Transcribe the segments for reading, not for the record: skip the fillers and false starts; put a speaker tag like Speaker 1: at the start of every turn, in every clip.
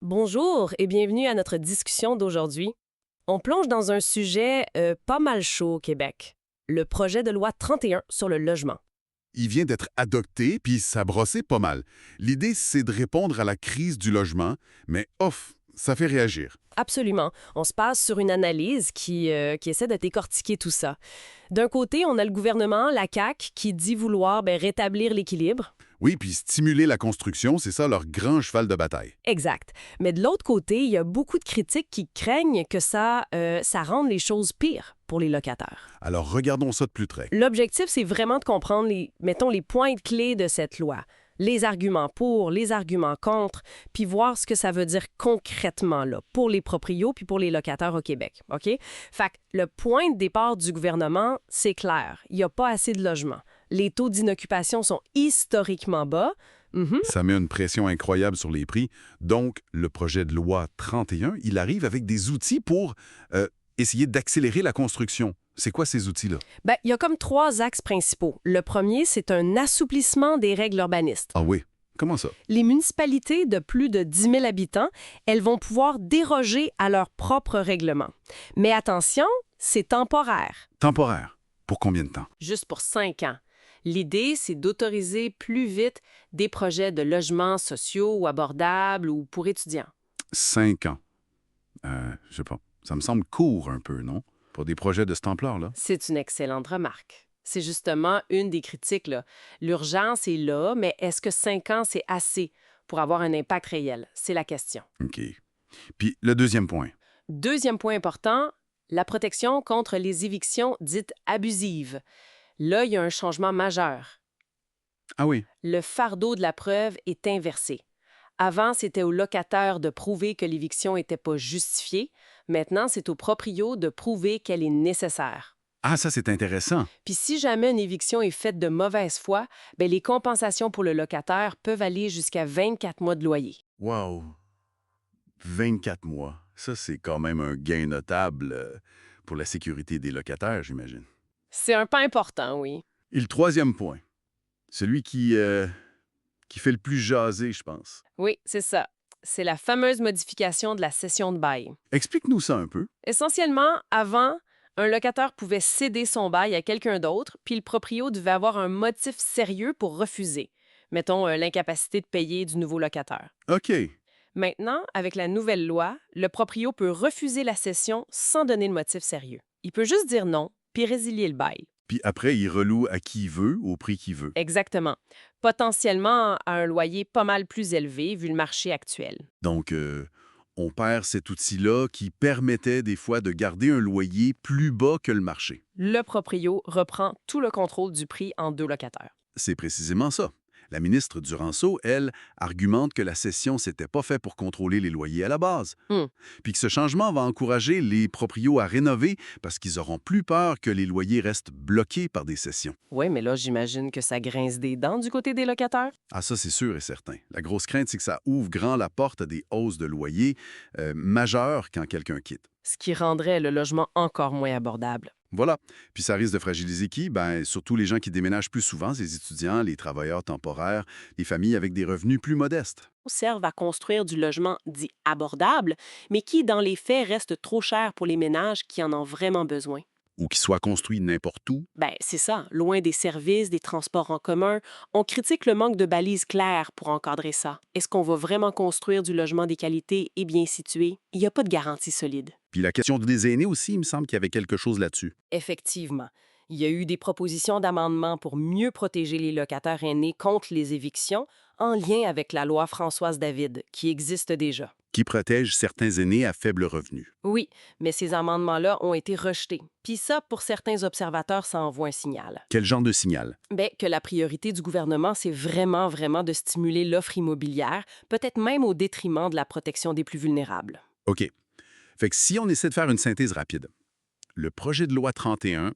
Speaker 1: Bonjour et bienvenue à notre discussion d'aujourd'hui. On plonge dans un sujet pas mal chaud au Québec, le projet de loi 31 sur le logement.
Speaker 2: Il vient d'être adopté, puis ça brossait pas mal. L'idée, c'est de répondre à la crise du logement, mais ça fait réagir.
Speaker 1: Absolument. On se passe sur une analyse qui essaie de décortiquer tout ça. D'un côté, on a le gouvernement, la CAQ, qui dit vouloir rétablir l'équilibre.
Speaker 2: Oui, puis stimuler la construction, c'est ça leur grand cheval de bataille.
Speaker 1: Exact. Mais de l'autre côté, il y a beaucoup de critiques qui craignent que ça rende les choses pires pour les locataires.
Speaker 2: Alors regardons ça de plus près.
Speaker 1: L'objectif, c'est vraiment de comprendre les points clés de cette loi. Les arguments pour, les arguments contre, puis voir ce que ça veut dire concrètement là, pour les proprios puis pour les locataires au Québec. OK? Fait que le point de départ du gouvernement, c'est clair. Il n'y a pas assez de logements. Les taux d'inoccupation sont historiquement bas.
Speaker 2: Ça met une pression incroyable sur les prix. Donc, le projet de loi 31, il arrive avec des outils pour essayer d'accélérer la construction. C'est quoi ces outils-là?
Speaker 1: Il y a comme 3 axes principaux. Le premier, c'est un assouplissement des règles urbanistes.
Speaker 2: Ah oui? Comment ça?
Speaker 1: Les municipalités de plus de 10 000 habitants, elles vont pouvoir déroger à leurs propres règlements. Mais attention, c'est temporaire.
Speaker 2: Temporaire. Pour combien de temps?
Speaker 1: Juste pour 5 ans. L'idée, c'est d'autoriser plus vite des projets de logements sociaux ou abordables ou pour étudiants.
Speaker 2: 5 ans. Je sais pas. Ça me semble court un peu, non? Pour des projets de cette ampleur-là.
Speaker 1: C'est une excellente remarque. C'est justement une des critiques, là. L'urgence est là, mais est-ce que 5 ans, c'est assez pour avoir un impact réel? C'est la question.
Speaker 2: OK. Puis le deuxième point.
Speaker 1: Deuxième point important, la protection contre les évictions dites abusives. Là, il y a un changement majeur.
Speaker 2: Ah oui?
Speaker 1: Le fardeau de la preuve est inversé. Avant, c'était au locataire de prouver que l'éviction n'était pas justifiée. Maintenant, c'est au proprio de prouver qu'elle est nécessaire.
Speaker 2: Ah, ça, c'est intéressant.
Speaker 1: Puis si jamais une éviction est faite de mauvaise foi, les compensations pour le locataire peuvent aller jusqu'à 24 mois de loyer.
Speaker 2: Wow! 24 mois. Ça, c'est quand même un gain notable pour la sécurité des locataires, j'imagine.
Speaker 1: C'est un pas important, oui.
Speaker 2: Et le troisième point, celui qui fait le plus jaser, je pense.
Speaker 1: Oui, c'est ça. C'est la fameuse modification de la cession de bail.
Speaker 2: Explique-nous ça un peu.
Speaker 1: Essentiellement, avant, un locataire pouvait céder son bail à quelqu'un d'autre, puis le proprio devait avoir un motif sérieux pour refuser. Mettons, l'incapacité de payer du nouveau locataire.
Speaker 2: OK.
Speaker 1: Maintenant, avec la nouvelle loi, le proprio peut refuser la cession sans donner de motif sérieux. Il peut juste dire non, puis résilier le bail.
Speaker 2: Puis après, il reloue à qui il veut, au prix qu'il veut.
Speaker 1: Exactement. Potentiellement à un loyer pas mal plus élevé vu le marché actuel.
Speaker 2: Donc, on perd cet outil-là qui permettait des fois de garder un loyer plus bas que le marché.
Speaker 1: Le proprio reprend tout le contrôle du prix en 2 locataires.
Speaker 2: C'est précisément ça. La ministre Duranceau, elle, argumente que la cession s'était pas fait pour contrôler les loyers à la base. Puis que ce changement va encourager les proprios à rénover parce qu'ils auront plus peur que les loyers restent bloqués par des cessions.
Speaker 1: Oui, mais là, j'imagine que ça grince des dents du côté des locataires.
Speaker 2: Ah, ça, c'est sûr et certain. La grosse crainte, c'est que ça ouvre grand la porte à des hausses de loyers majeures quand quelqu'un quitte.
Speaker 1: Ce qui rendrait le logement encore moins abordable.
Speaker 2: Voilà. Puis ça risque de fragiliser qui? Surtout les gens qui déménagent plus souvent, les étudiants, les travailleurs temporaires, les familles avec des revenus plus modestes.
Speaker 1: Servent à construire du logement dit abordable, mais qui, dans les faits, reste trop cher pour les ménages qui en ont vraiment besoin.
Speaker 2: Ou qui soient construits n'importe où.
Speaker 1: C'est ça, loin des services, des transports en commun. On critique le manque de balises claires pour encadrer ça. Est-ce qu'on va vraiment construire du logement des qualités et bien situé? Il n'y a pas de garantie solide.
Speaker 2: Puis la question des aînés aussi, il me semble qu'il y avait quelque chose là-dessus.
Speaker 1: Effectivement. Il y a eu des propositions d'amendement pour mieux protéger les locataires aînés contre les évictions en lien avec la loi Françoise David, qui existe déjà.
Speaker 2: Qui protège certains aînés à faible revenu.
Speaker 1: Oui, mais ces amendements-là ont été rejetés. Puis ça, pour certains observateurs, ça envoie un signal.
Speaker 2: Quel genre de signal?
Speaker 1: Que la priorité du gouvernement, c'est vraiment de stimuler l'offre immobilière, peut-être même au détriment de la protection des plus vulnérables.
Speaker 2: OK. Fait que si on essaie de faire une synthèse rapide, le projet de loi 31,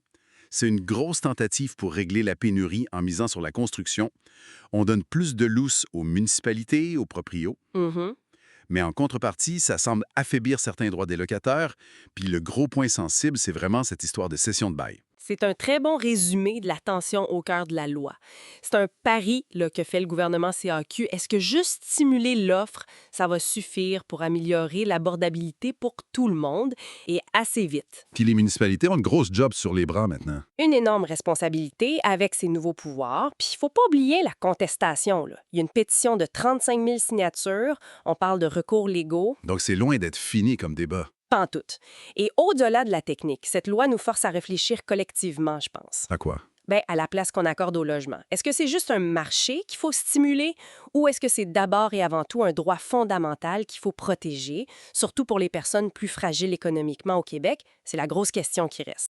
Speaker 2: c'est une grosse tentative pour régler la pénurie en misant sur la construction. On donne plus de lousse aux municipalités, aux proprios. Mais en contrepartie, ça semble affaiblir certains droits des locataires. Puis le gros point sensible, c'est vraiment cette histoire de cession de bail.
Speaker 1: C'est un très bon résumé de la tension au cœur de la loi. C'est un pari là, que fait le gouvernement CAQ. Est-ce que juste stimuler l'offre, ça va suffire pour améliorer l'abordabilité pour tout le monde et assez vite?
Speaker 2: Puis les municipalités ont une grosse job sur les bras maintenant.
Speaker 1: Une énorme responsabilité avec ses nouveaux pouvoirs. Puis il faut pas oublier la contestation, là. Il y a une pétition de 35 000 signatures. On parle de recours légaux.
Speaker 2: Donc c'est loin d'être fini comme débat.
Speaker 1: Pantoute. Et au-delà de la technique, cette loi nous force à réfléchir collectivement, je pense.
Speaker 2: À quoi?
Speaker 1: Bien, à la place qu'on accorde au logement. Est-ce que c'est juste un marché qu'il faut stimuler ou est-ce que c'est d'abord et avant tout un droit fondamental qu'il faut protéger, surtout pour les personnes plus fragiles économiquement au Québec? C'est la grosse question qui reste.